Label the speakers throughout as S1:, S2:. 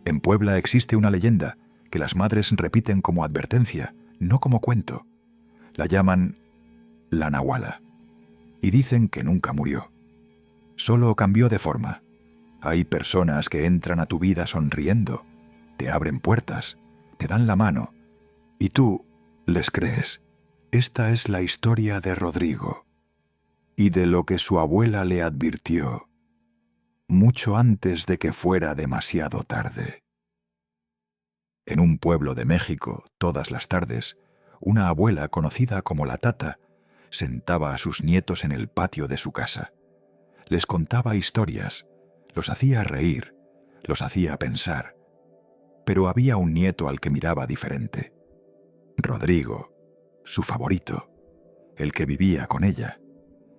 S1: En Puebla existe una leyenda que las madres repiten como advertencia, no como cuento. La llaman la Nahuala y dicen que nunca murió. Solo cambió de forma. Hay personas que entran a tu vida sonriendo, te abren puertas, te dan la mano y tú les crees. Esta es la historia de Rodrigo y de lo que su abuela le advirtió mucho antes de que fuera demasiado tarde. En un pueblo de México, todas las tardes, una abuela conocida como la Tata sentaba a sus nietos en el patio de su casa. Les contaba historias, los hacía reír, los hacía pensar. Pero había un nieto al que miraba diferente. Rodrigo, su favorito, el que vivía con ella,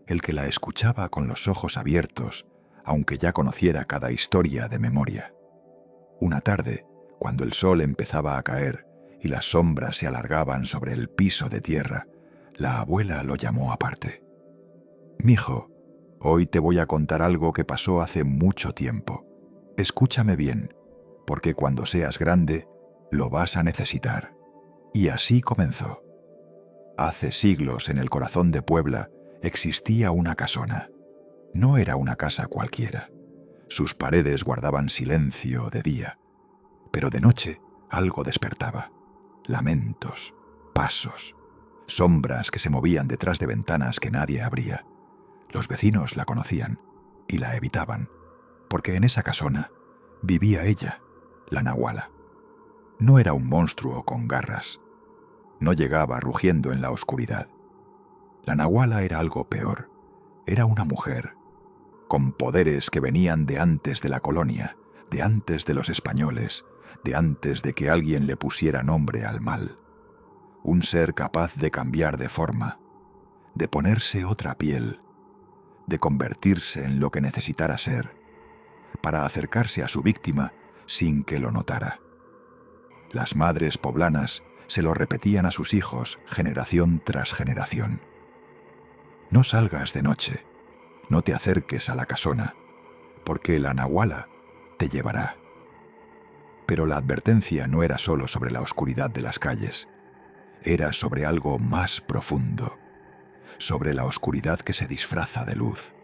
S1: el que la escuchaba con los ojos abiertos, aunque ya conociera cada historia de memoria. Una tarde, cuando el sol empezaba a caer y las sombras se alargaban sobre el piso de tierra, la abuela lo llamó aparte. «Mijo, hoy te voy a contar algo que pasó hace mucho tiempo. Escúchame bien, porque cuando seas grande lo vas a necesitar». Y así comenzó. Hace siglos, en el corazón de Puebla, existía una casona. No era una casa cualquiera. Sus paredes guardaban silencio de día, pero de noche algo despertaba. Lamentos, pasos, sombras que se movían detrás de ventanas que nadie abría. Los vecinos la conocían y la evitaban, porque en esa casona vivía ella, la Nahuala. No era un monstruo con garras. No llegaba rugiendo en la oscuridad. La Nahuala era algo peor. Era una mujer, con poderes que venían de antes de la colonia, de antes de los españoles, de antes de que alguien le pusiera nombre al mal. Un ser capaz de cambiar de forma, de ponerse otra piel, de convertirse en lo que necesitara ser, para acercarse a su víctima sin que lo notara. Las madres poblanas se lo repetían a sus hijos generación tras generación. No salgas de noche, no te acerques a la casona, porque la Nahuala te llevará. Pero la advertencia no era solo sobre la oscuridad de las calles, era sobre algo más profundo, sobre la oscuridad que se disfraza de luz,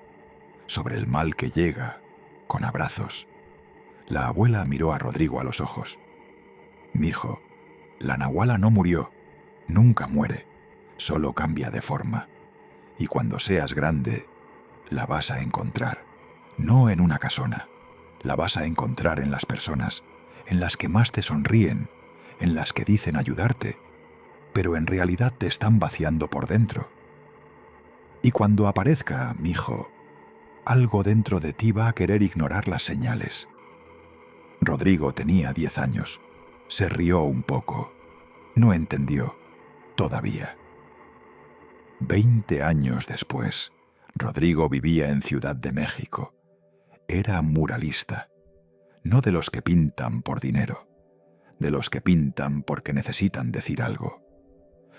S1: sobre el mal que llega con abrazos. La abuela miró a Rodrigo a los ojos. «Mijo, la Nahuala no murió, nunca muere, solo cambia de forma. Y cuando seas grande, la vas a encontrar, no en una casona, la vas a encontrar en las personas, en las que más te sonríen, en las que dicen ayudarte, pero en realidad te están vaciando por dentro. Y cuando aparezca, mijo, algo dentro de ti va a querer ignorar las señales». Rodrigo tenía 10 años. Se rió un poco. No entendió, todavía. 20 años después, Rodrigo vivía en Ciudad de México. Era muralista, no de los que pintan por dinero, de los que pintan porque necesitan decir algo.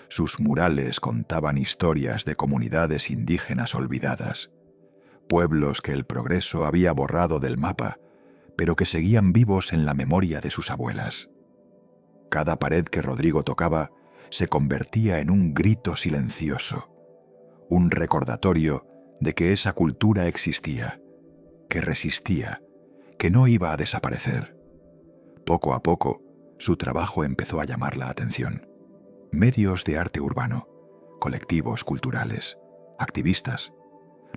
S1: Sus murales contaban historias de comunidades indígenas olvidadas, pueblos que el progreso había borrado del mapa, pero que seguían vivos en la memoria de sus abuelas. Cada pared que Rodrigo tocaba se convertía en un grito silencioso, un recordatorio de que esa cultura existía, que resistía, que no iba a desaparecer. Poco a poco, su trabajo empezó a llamar la atención. Medios de arte urbano, colectivos culturales, activistas.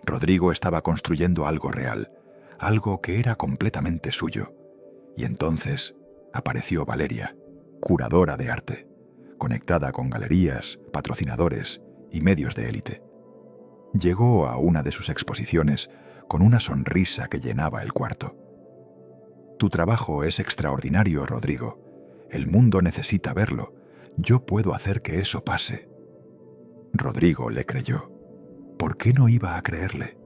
S1: Rodrigo estaba construyendo algo real, algo que era completamente suyo. Y entonces apareció Valeria, curadora de arte, conectada con galerías, patrocinadores y medios de élite. Llegó a una de sus exposiciones con una sonrisa que llenaba el cuarto. «Tu trabajo es extraordinario, Rodrigo. El mundo necesita verlo. Yo puedo hacer que eso pase». Rodrigo le creyó. ¿Por qué no iba a creerle?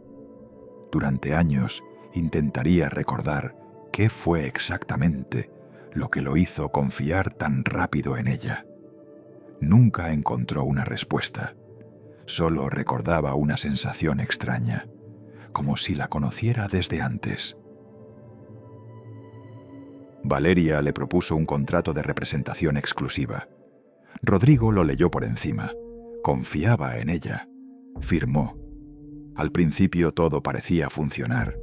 S1: Durante años intentaría recordar qué fue exactamente lo que lo hizo confiar tan rápido en ella. Nunca encontró una respuesta. Solo recordaba una sensación extraña, como si la conociera desde antes. Valeria le propuso un contrato de representación exclusiva. Rodrigo lo leyó por encima. Confiaba en ella. Firmó. Al principio todo parecía funcionar.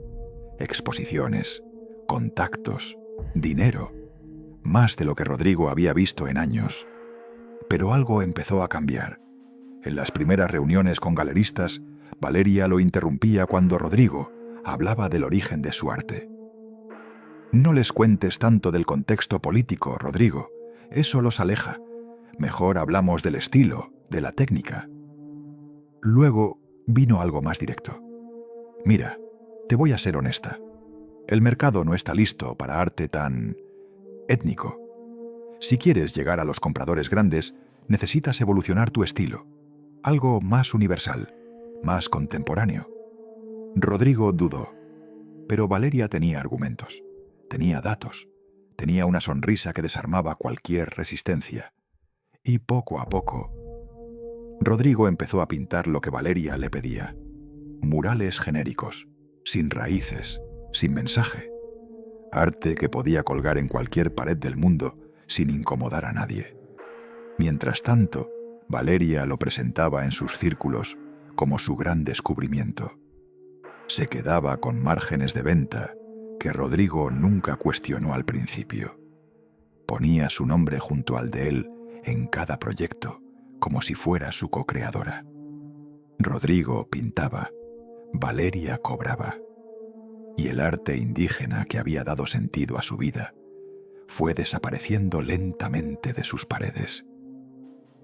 S1: Exposiciones, contactos, dinero. Más de lo que Rodrigo había visto en años. Pero algo empezó a cambiar. En las primeras reuniones con galeristas, Valeria lo interrumpía cuando Rodrigo hablaba del origen de su arte. «No les cuentes tanto del contexto político, Rodrigo. Eso los aleja. Mejor hablamos del estilo, de la técnica». Luego vino algo más directo. «Mira, te voy a ser honesta. El mercado no está listo para arte tan étnico. Si quieres llegar a los compradores grandes, necesitas evolucionar tu estilo. Algo más universal, más contemporáneo». Rodrigo dudó, pero Valeria tenía argumentos, tenía datos, tenía una sonrisa que desarmaba cualquier resistencia. Y poco a poco, Rodrigo empezó a pintar lo que Valeria le pedía. Murales genéricos, sin raíces, sin mensaje. Arte que podía colgar en cualquier pared del mundo sin incomodar a nadie. Mientras tanto, Valeria lo presentaba en sus círculos como su gran descubrimiento. Se quedaba con márgenes de venta que Rodrigo nunca cuestionó al principio. Ponía su nombre junto al de él en cada proyecto, como si fuera su co-creadora. Rodrigo pintaba, Valeria cobraba. Y el arte indígena que había dado sentido a su vida fue desapareciendo lentamente de sus paredes,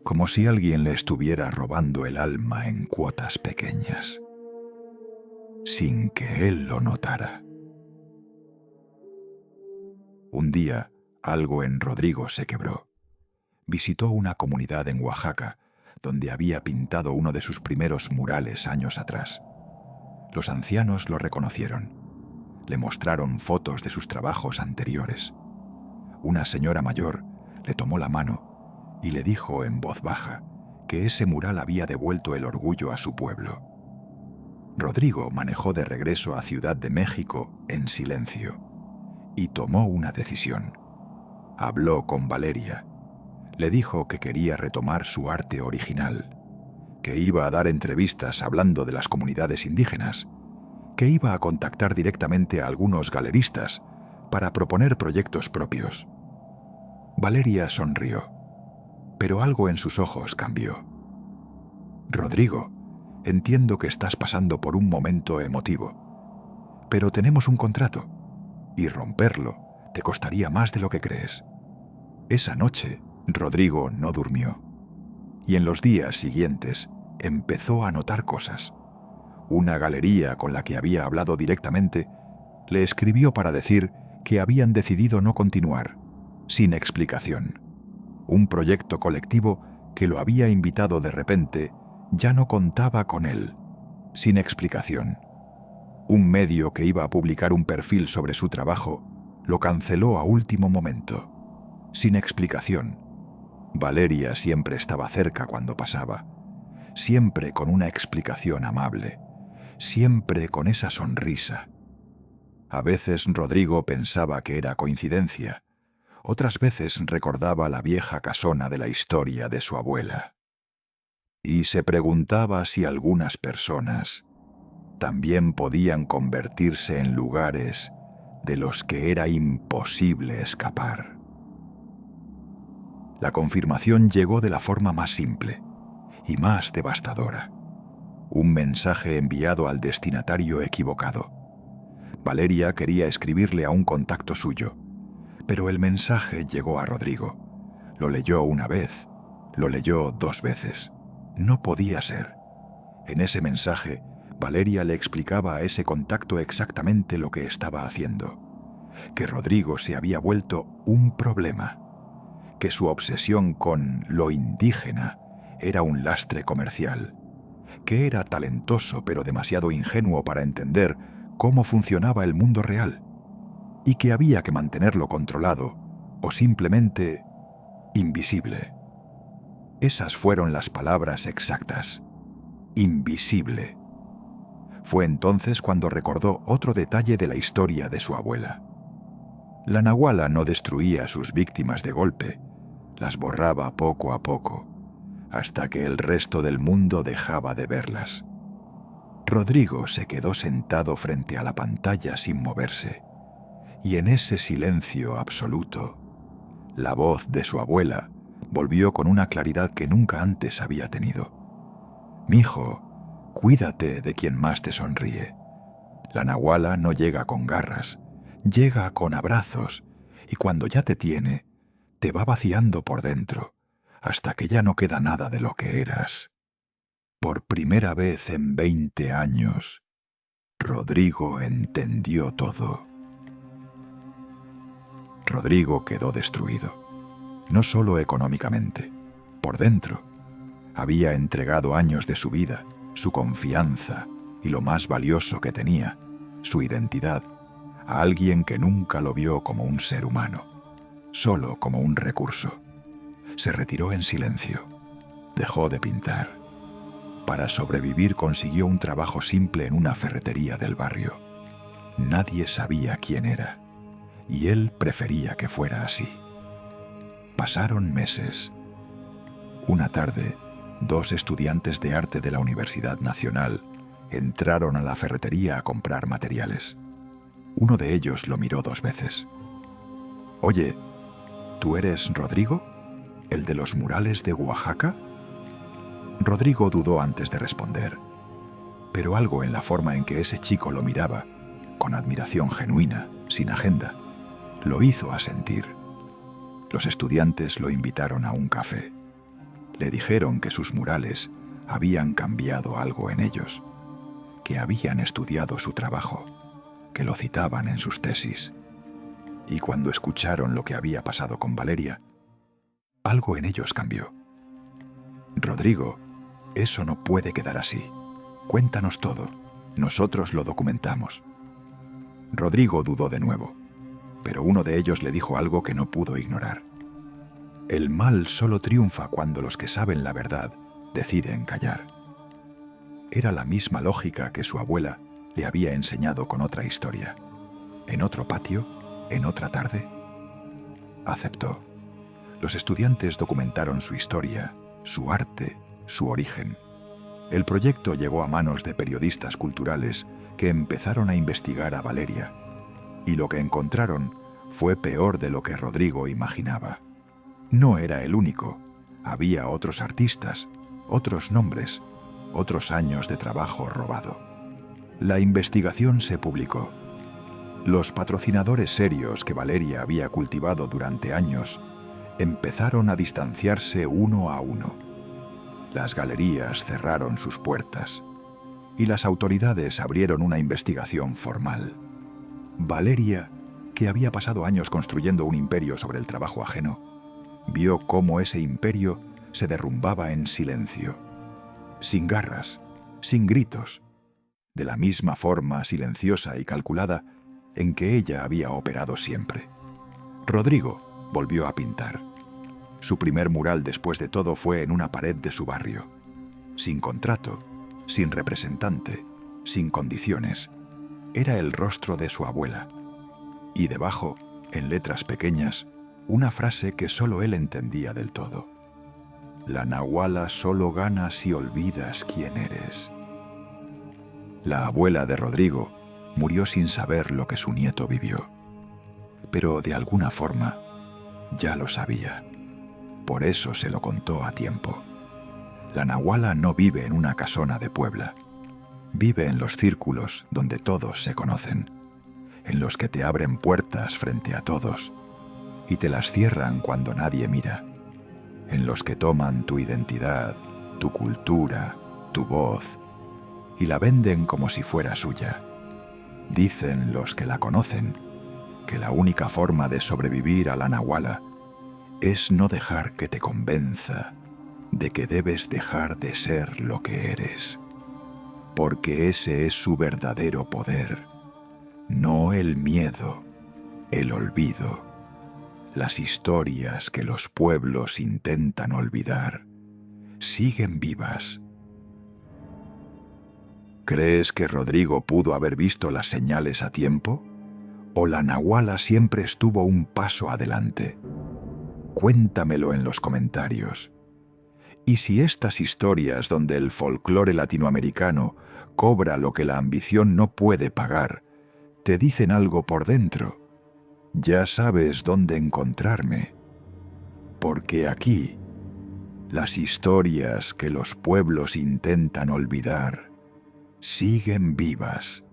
S1: como si alguien le estuviera robando el alma en cuotas pequeñas, sin que él lo notara. Un día, algo en Rodrigo se quebró. Visitó una comunidad en Oaxaca, donde había pintado uno de sus primeros murales años atrás. Los ancianos lo reconocieron. Le mostraron fotos de sus trabajos anteriores. Una señora mayor le tomó la mano y le dijo en voz baja que ese mural había devuelto el orgullo a su pueblo. Rodrigo manejó de regreso a Ciudad de México en silencio y tomó una decisión. Habló con Valeria. Le dijo que quería retomar su arte original, que iba a dar entrevistas hablando de las comunidades indígenas, que iba a contactar directamente a algunos galeristas para proponer proyectos propios. Valeria sonrió, pero algo en sus ojos cambió. «Rodrigo, entiendo que estás pasando por un momento emotivo, pero tenemos un contrato, y romperlo te costaría más de lo que crees». Esa noche, Rodrigo no durmió, y en los días siguientes empezó a notar cosas. Una galería con la que había hablado directamente le escribió para decir que habían decidido no continuar, sin explicación. Un proyecto colectivo que lo había invitado de repente ya no contaba con él, sin explicación. Un medio que iba a publicar un perfil sobre su trabajo lo canceló a último momento, sin explicación. Valeria siempre estaba cerca cuando pasaba, siempre con una explicación amable, siempre con esa sonrisa. A veces Rodrigo pensaba que era coincidencia, otras veces recordaba la vieja casona de la historia de su abuela. Y se preguntaba si algunas personas también podían convertirse en lugares de los que era imposible escapar. La confirmación llegó de la forma más simple y más devastadora. Un mensaje enviado al destinatario equivocado. Valeria quería escribirle a un contacto suyo, pero el mensaje llegó a Rodrigo. Lo leyó una vez, lo leyó 2 veces. No podía ser. En ese mensaje, Valeria le explicaba a ese contacto exactamente lo que estaba haciendo, que Rodrigo se había vuelto un problema, que su obsesión con lo indígena era un lastre comercial, que era talentoso pero demasiado ingenuo para entender cómo funcionaba el mundo real, y que había que mantenerlo controlado o simplemente invisible. Esas fueron las palabras exactas. Invisible. Fue entonces cuando recordó otro detalle de la historia de su abuela. La nahuala no destruía a sus víctimas de golpe, las borraba poco a poco, hasta que el resto del mundo dejaba de verlas. Rodrigo se quedó sentado frente a la pantalla sin moverse, y en ese silencio absoluto, la voz de su abuela volvió con una claridad que nunca antes había tenido. «Mijo, cuídate de quien más te sonríe. La nahuala no llega con garras, llega con abrazos, y cuando ya te tiene, te va vaciando por dentro, hasta que ya no queda nada de lo que eras». Por primera vez en 20 años, Rodrigo entendió todo. Rodrigo quedó destruido, no solo económicamente, por dentro. Había entregado años de su vida, su confianza y lo más valioso que tenía, su identidad, a alguien que nunca lo vio como un ser humano, solo como un recurso. Se retiró en silencio, dejó de pintar. Para sobrevivir consiguió un trabajo simple en una ferretería del barrio. Nadie sabía quién era, y él prefería que fuera así. Pasaron meses. Una tarde, 2 estudiantes de arte de la Universidad Nacional entraron a la ferretería a comprar materiales. Uno de ellos lo miró 2 veces. «Oye, ¿tú eres Rodrigo? ¿El de los murales de Oaxaca?» Rodrigo dudó antes de responder, pero algo en la forma en que ese chico lo miraba, con admiración genuina, sin agenda, lo hizo asentir. Los estudiantes lo invitaron a un café. Le dijeron que sus murales habían cambiado algo en ellos, que habían estudiado su trabajo, que lo citaban en sus tesis. Y cuando escucharon lo que había pasado con Valeria, algo en ellos cambió. «Rodrigo, eso no puede quedar así. Cuéntanos todo. Nosotros lo documentamos». Rodrigo dudó de nuevo, pero uno de ellos le dijo algo que no pudo ignorar. «El mal solo triunfa cuando los que saben la verdad deciden callar». Era la misma lógica que su abuela le había enseñado con otra historia. En otro patio, en otra tarde. Aceptó. Los estudiantes documentaron su historia, su arte, su origen. El proyecto llegó a manos de periodistas culturales que empezaron a investigar a Valeria, y lo que encontraron fue peor de lo que Rodrigo imaginaba. No era el único. Había otros artistas, otros nombres, otros años de trabajo robado. La investigación se publicó. Los patrocinadores serios que Valeria había cultivado durante años empezaron a distanciarse uno a uno. Las galerías cerraron sus puertas y las autoridades abrieron una investigación formal. Valeria, que había pasado años construyendo un imperio sobre el trabajo ajeno, vio cómo ese imperio se derrumbaba en silencio, sin garras, sin gritos, de la misma forma silenciosa y calculada en que ella había operado siempre. Rodrigo volvió a pintar. Su primer mural después de todo fue en una pared de su barrio, sin contrato, sin representante, sin condiciones. Era el rostro de su abuela. Y debajo, en letras pequeñas, una frase que solo él entendía del todo. «La nahuala solo gana si olvidas quién eres». La abuela de Rodrigo murió sin saber lo que su nieto vivió. Pero de alguna forma ya lo sabía. Por eso se lo contó a tiempo. La nahuala no vive en una casona de Puebla. Vive en los círculos donde todos se conocen, en los que te abren puertas frente a todos y te las cierran cuando nadie mira, en los que toman tu identidad, tu cultura, tu voz y la venden como si fuera suya. Dicen los que la conocen que la única forma de sobrevivir a la nahuala es no dejar que te convenza de que debes dejar de ser lo que eres, porque ese es su verdadero poder, no el miedo, el olvido, las historias que los pueblos intentan olvidar, siguen vivas. ¿Crees que Rodrigo pudo haber visto las señales a tiempo? o la nahuala siempre estuvo un paso adelante? Cuéntamelo en los comentarios. Y si estas historias donde el folclore latinoamericano cobra lo que la ambición no puede pagar, te dicen algo por dentro, ya sabes dónde encontrarme. Porque aquí, las historias que los pueblos intentan olvidar siguen vivas